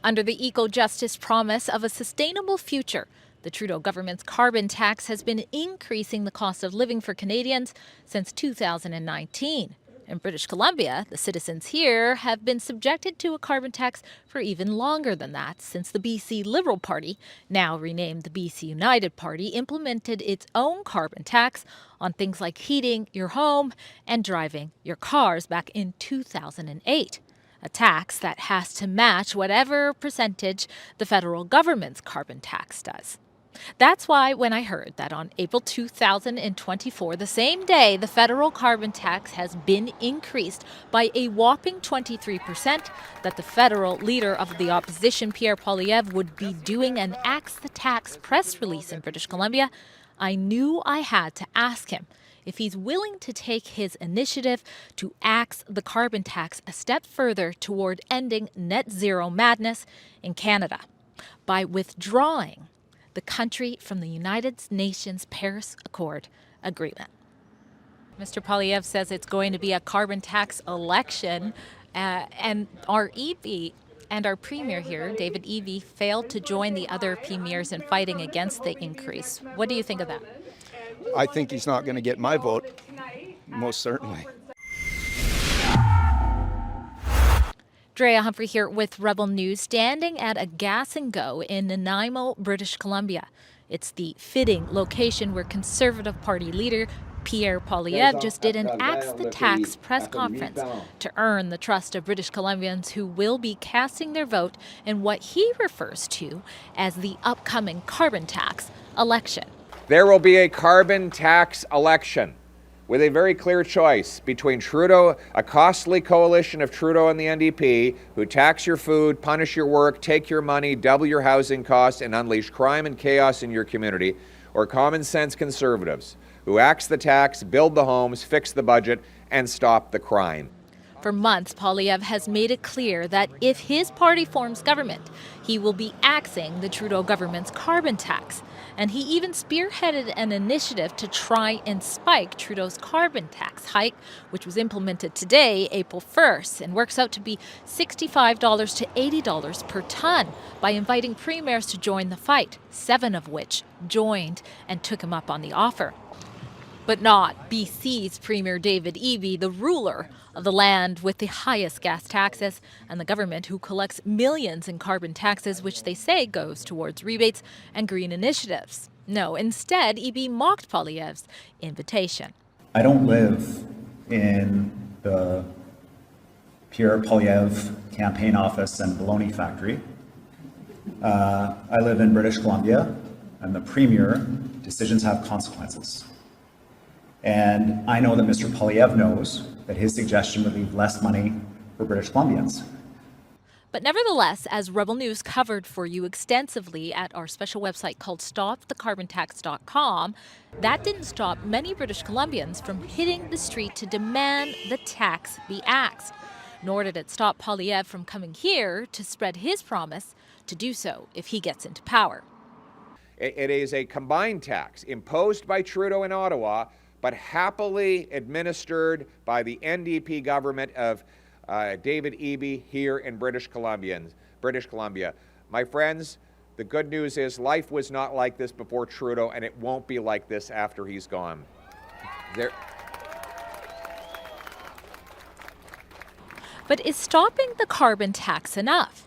Under the eco-justice promise of a sustainable future, the Trudeau government's carbon tax has been increasing the cost of living for Canadians since 2019. In British Columbia, the citizens here have been subjected to a carbon tax for even longer than that, since the BC Liberal Party, now renamed the BC United Party, implemented its own carbon tax on things like heating your home and driving your cars back in 2008. A tax that has to match whatever percentage the federal government's carbon tax does. That's why when I heard that on April 2024, the same day the federal carbon tax has been increased by a whopping 23%, that the federal leader of the opposition, Pierre Poilievre, would be doing an Axe the Tax press release in British Columbia, I knew I had to ask him if he's willing to take his initiative to axe the carbon tax a step further toward ending net zero madness in Canada by withdrawing the country from the United Nations Paris Accord agreement. Mr. Poilievre says it's going to be a carbon tax election, and our EP and our premier here, David Eby, failed to join the other premiers in fighting against the increase. What do you think of that? I think he's not going to get my vote, most certainly. Drea Humphrey here with Rebel News, standing at a gas and go in Nanaimo, British Columbia. It's the fitting location where Conservative Party leader Pierre Poilievre just did an Axe the Tax press conference to earn the trust of British Columbians who will be casting their vote in what he refers to as the upcoming carbon tax election. There will be a carbon tax election with a very clear choice between Trudeau, a costly coalition of Trudeau and the NDP, who tax your food, punish your work, take your money, double your housing costs, and unleash crime and chaos in your community, or common sense Conservatives, who axe the tax, build the homes, fix the budget, and stop the crime. For months, Poilievre has made it clear that if his party forms government, he will be axing the Trudeau government's carbon tax. And he even spearheaded an initiative to try and spike Trudeau's carbon tax hike, which was implemented today, April 1st, and works out to be $65 to $80 per ton, by inviting premiers to join the fight, 7 of which joined and took him up on the offer. But not BC's Premier David Eby, the ruler of the land with the highest gas taxes, and the government who collects millions in carbon taxes, which they say goes towards rebates and green initiatives. No, instead, Eby mocked Poilievre's invitation. I don't live in the Pierre Poilievre campaign office and baloney factory. I live in British Columbia, and the Premier, decisions have consequences. And I know that Mr. Poilievre knows that his suggestion would leave less money for British Columbians. But nevertheless, as Rebel News covered for you extensively at our special website called stopthecarbontax.com, that didn't stop many British Columbians from hitting the street to demand the tax be axed. Nor did it stop Poilievre from coming here to spread his promise to do so if he gets into power. It is a combined tax imposed by Trudeau in Ottawa, but happily administered by the NDP government of David Eby here in British Columbia. My friends, the good news is life was not like this before Trudeau, and it won't be like this after he's gone. But is stopping the carbon tax enough?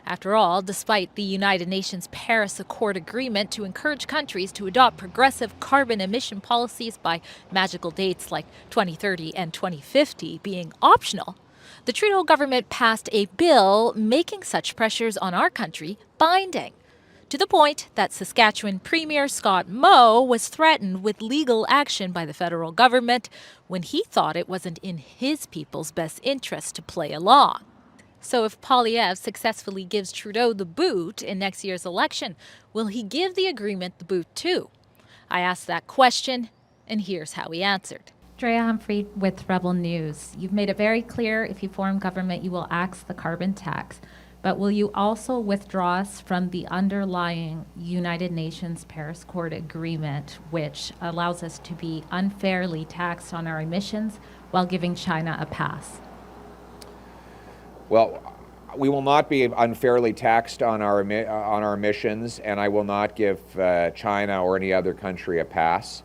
After all, despite the United Nations Paris Accord agreement to encourage countries to adopt progressive carbon emission policies by magical dates like 2030 and 2050 being optional, the Trudeau government passed a bill making such pressures on our country binding, to the point that Saskatchewan Premier Scott Moe was threatened with legal action by the federal government when he thought it wasn't in his people's best interest to play along. So if Poilievre successfully gives Trudeau the boot in next year's election, will he give the agreement the boot too? I asked that question, and here's how he answered. Drea Humphrey with Rebel News. You've made it very clear if you form government, you will axe the carbon tax. But will you also withdraw us from the underlying United Nations Paris Accord agreement, which allows us to be unfairly taxed on our emissions while giving China a pass? Well, We will not be unfairly taxed on our emissions, and I will not give China or any other country a pass.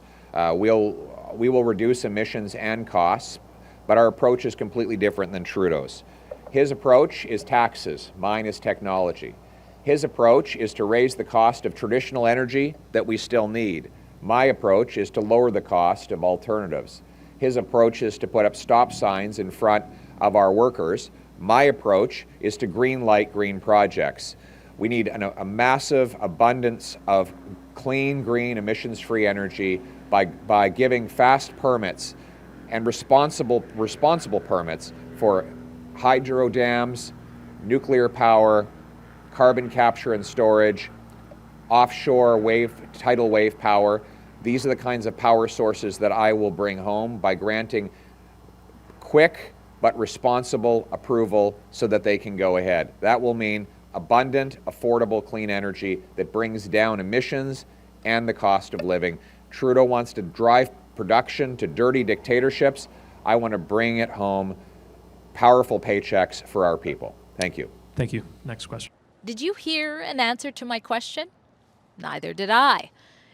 We will reduce emissions and costs, but our approach is completely different than Trudeau's. His approach is taxes, mine is technology. His approach is to raise the cost of traditional energy that we still need. My approach is to lower the cost of alternatives. His approach is to put up stop signs in front of our workers. My approach is to green light green projects. We need a massive abundance of clean, green, emissions-free energy by giving fast permits and responsible permits for hydro dams, nuclear power, carbon capture and storage, offshore tidal wave power. These are the kinds of power sources that I will bring home by granting quick but responsible approval so that they can go ahead. That will mean abundant, affordable, clean energy that brings down emissions and the cost of living. Trudeau wants to drive production to dirty dictatorships. I want to bring it home, powerful paychecks for our people. Thank you. Thank you. Next question. Did you hear an answer to my question? Neither did I.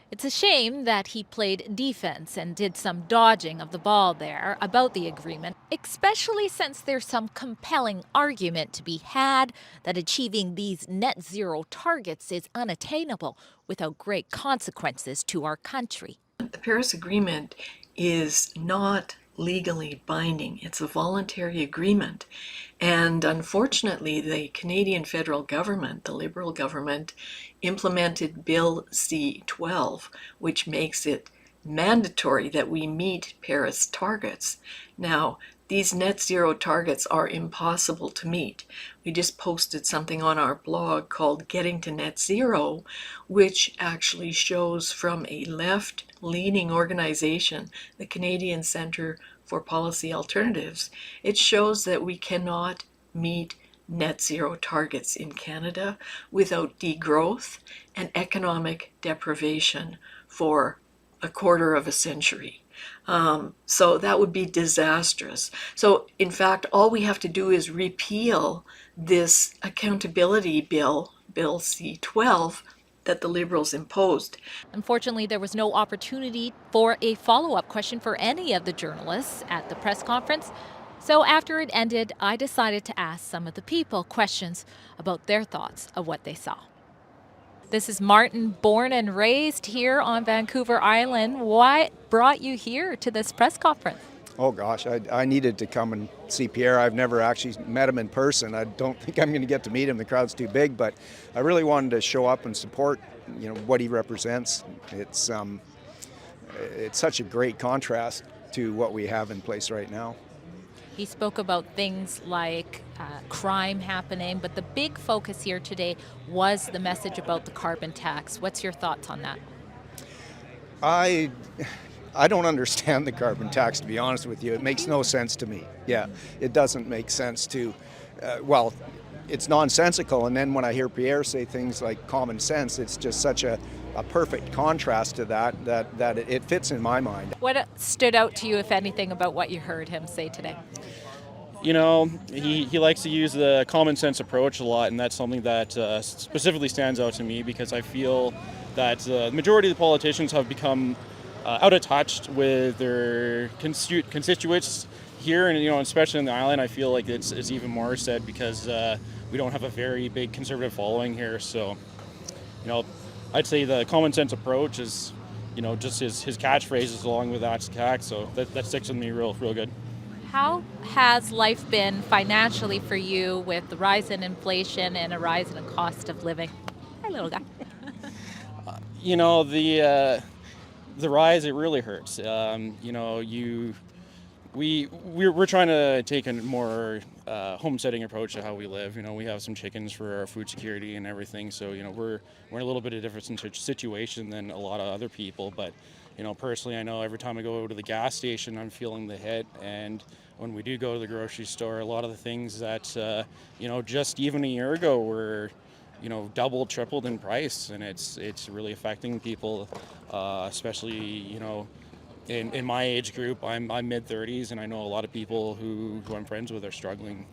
It's a shame that he played defense and did some dodging of the ball there about the agreement, especially since there's some compelling argument to be had that achieving these net zero targets is unattainable without great consequences to our country. The Paris Agreement is not legally binding. It's a voluntary agreement. And unfortunately, the Canadian federal government, the Liberal government, implemented Bill C-12, which makes it mandatory that we meet Paris targets. Now, these net zero targets are impossible to meet. We just posted something on our blog called Getting to Net Zero, which actually shows from a left-leaning organization, the Canadian Centre for Policy Alternatives. It shows that we cannot meet net zero targets in Canada without degrowth and economic deprivation for a quarter of a century. So that would be disastrous. So in fact, all we have to do is repeal this accountability bill, Bill C-12, that the Liberals imposed. Unfortunately, there was no opportunity for a follow-up question for any of the journalists at the press conference. So after it ended, I decided to ask some of the people questions about their thoughts of what they saw. This is Martin, born and raised here on Vancouver Island. What brought you here to this press conference? Oh gosh, I needed to come and see Pierre. I've never actually met him in person. I don't think I'm going to get to meet him. The crowd's too big, but I really wanted to show up and support, what he represents. It's such a great contrast to what we have in place right now. He spoke about things like crime happening, but the big focus here today was the message about the carbon tax. What's your thoughts on that? I don't understand the carbon tax, to be honest with you. It makes no sense to me. Yeah, it doesn't make sense to, it's nonsensical. And then when I hear Pierre say things like common sense, it's just such a perfect contrast to that it fits in my mind. What stood out to you, if anything, about what you heard him say today? He likes to use the common sense approach a lot, and that's something that specifically stands out to me because I feel that the majority of the politicians have become out of touch with their constituents here, and especially in the island. I feel like it's even more said because we don't have a very big conservative following here. So, I'd say the common sense approach is, just his catchphrases along with that tax. So that sticks with me real good. How has life been financially for you with the rise in inflation and a rise in the cost of living? Hi, little guy. The rise, it really hurts. We're trying to take a more homesteading approach to how we live. We have some chickens for our food security and everything. So we're in a little bit of a different situation than a lot of other people. But personally, I know every time I go to the gas station, I'm feeling the hit. And when we do go to the grocery store, a lot of the things that just even a year ago were doubled, tripled in price, and it's really affecting people, especially in my age group. I'm mid-30s, and I know a lot of people who I'm friends with are struggling.